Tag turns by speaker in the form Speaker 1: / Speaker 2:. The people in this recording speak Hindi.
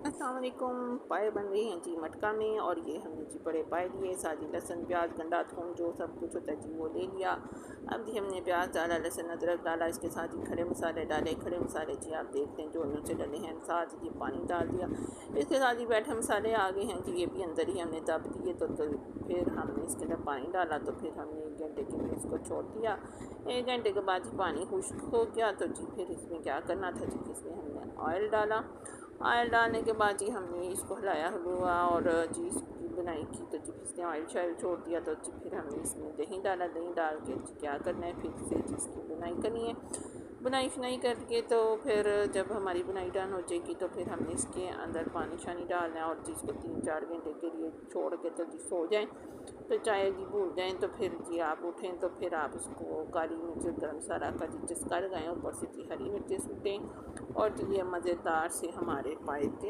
Speaker 1: अस्सलाम वालेकुम। पाए बन रही हैं जी मटका में, और ये हमने जी बड़े पाए लिए, साजी लहसुन प्याज गंडा थूम जो सब कुछ होता है जी वो ले लिया। अब जी हमने प्याज डाला, लहसुन अदरक डाला, इसके साथ ही खड़े मसाले डाले। खड़े मसाले जी आप देखते हैं जो नीचे डले हैं, साथ ही पानी डाल दिया। इसके साथ ही बैठे मसाले आ गए हैं जी, ये भी अंदर ही हमने दब दिए। तो फिर हमने इसके अंदर पानी डाला, तो फिर हमने 1 घंटे के लिए इसको छोड़ दिया। 1 घंटे के बाद जी पानी खुश्क हो गया, तो जी फिर इसमें क्या करना था जी, इसमें हमने ऑयल डाला। ऑयल डालने के बाद जी हमने इसको हिलाया हुआ और जी इसकी बुनाई की। तो जी इसने ऑयल शायल छोड़ दिया, तो जी फिर हमने इसमें दही डाला। दही डाल के जी क्या करना है, फिर से जी इसकी बुनाई करनी है। बुनाई शुनाई करके तो फिर जब हमारी बुनाई डन हो जाएगी, तो फिर हमने इसके अंदर पानी शानी डालना है, और जी इसको 3-4 घंटे के लिए छोड़ के तो जी सो जाएँ। तो चाय जी भूल जाएँ, तो फिर जी आप उठें तो फिर आप उसको काली मिर्च गरम मसाला का जी चस्का लगाएँ, ऊपर से जी हरी मिर्चें सूटें, और जी ये मज़ेदार से हमारे पाए